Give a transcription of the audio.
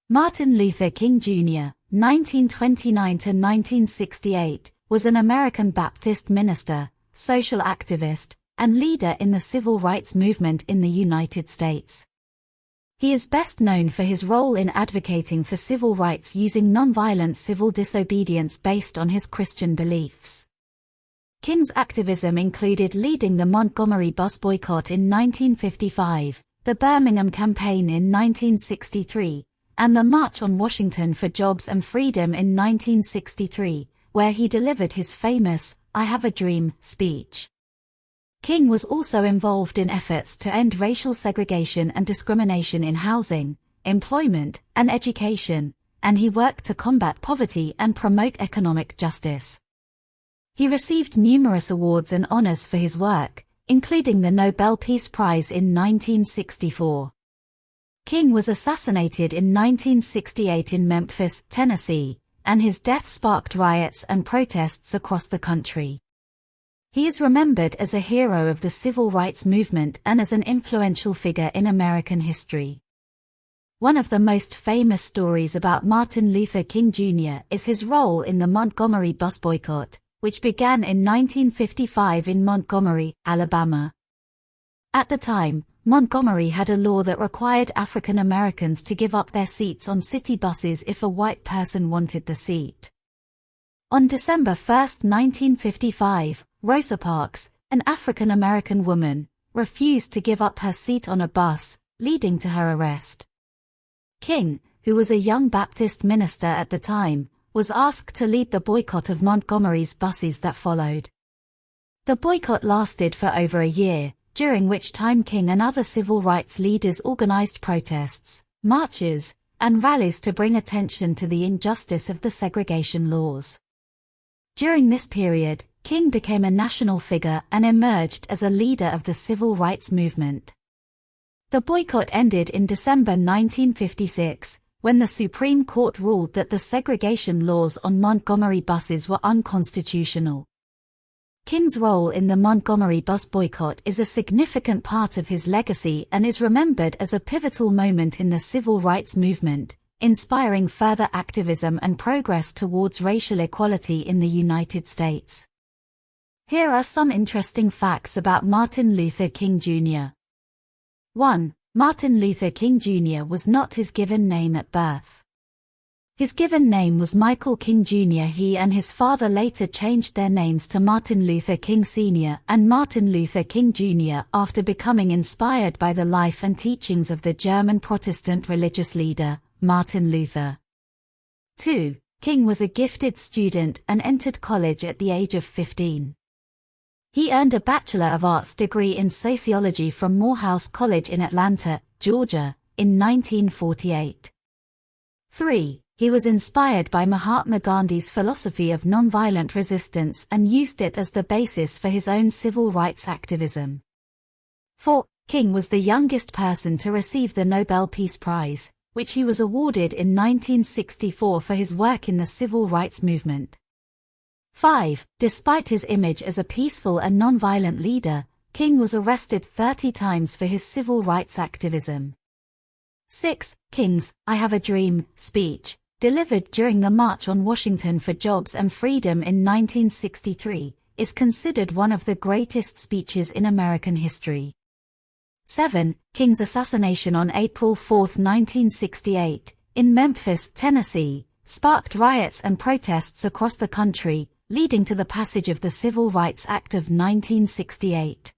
Martin Luther King Jr., 1929–1968, was an American Baptist minister, social activist, and leader in the civil rights movement in the United States. He is best known for his role in advocating for civil rights using nonviolent civil disobedience based on his Christian beliefs. King's activism included leading the Montgomery Bus Boycott in 1955, the Birmingham Campaign in 1963, and the March on Washington for Jobs and Freedom in 1963, where he delivered his famous "I Have a Dream" speech. King was also involved in efforts to end racial segregation and discrimination in housing, employment, and education, and he worked to combat poverty and promote economic justice. He received numerous awards and honors for his work, including the Nobel Peace Prize in 1964. King was assassinated in 1968 in Memphis, Tennessee, and his death sparked riots and protests across the country. He is remembered as a hero of the civil rights movement and as an influential figure in American history. One of the most famous stories about Martin Luther King Jr. is his role in the Montgomery Bus Boycott, which began in 1955 in Montgomery, Alabama. At the time, Montgomery had a law that required African Americans to give up their seats on city buses if a white person wanted the seat. On December 1, 1955, Rosa Parks, an African American woman, refused to give up her seat on a bus, leading to her arrest. King, who was a young Baptist minister at the time, was asked to lead the boycott of Montgomery's buses that followed. The boycott lasted for over a year, during which time King and other civil rights leaders organized protests, marches, and rallies to bring attention to the injustice of the segregation laws. During this period, King became a national figure and emerged as a leader of the civil rights movement. The boycott ended in December 1956, when the Supreme Court ruled that the segregation laws on Montgomery buses were unconstitutional. King's role in the Montgomery Bus Boycott is a significant part of his legacy and is remembered as a pivotal moment in the civil rights movement, inspiring further activism and progress towards racial equality in the United States. Here are some interesting facts about Martin Luther King Jr. 1. Martin Luther King Jr. was not his given name at birth. His given name was Michael King Jr. He and his father later changed their names to Martin Luther King Sr. and Martin Luther King Jr. after becoming inspired by the life and teachings of the German Protestant religious leader, Martin Luther. 2. King was a gifted student and entered college at the age of 15. He earned a Bachelor of Arts degree in sociology from Morehouse College in Atlanta, Georgia, in 1948. 3. He was inspired by Mahatma Gandhi's philosophy of nonviolent resistance and used it as the basis for his own civil rights activism. 4. King was the youngest person to receive the Nobel Peace Prize, which he was awarded in 1964 for his work in the civil rights movement. 5. Despite his image as a peaceful and nonviolent leader, King was arrested 30 times for his civil rights activism. 6. King's "I Have a Dream" speech, delivered during the March on Washington for Jobs and Freedom in 1963, is considered one of the greatest speeches in American history. 7. King's assassination on April 4, 1968, in Memphis, Tennessee, sparked riots and protests across the country, leading to the passage of the Civil Rights Act of 1968.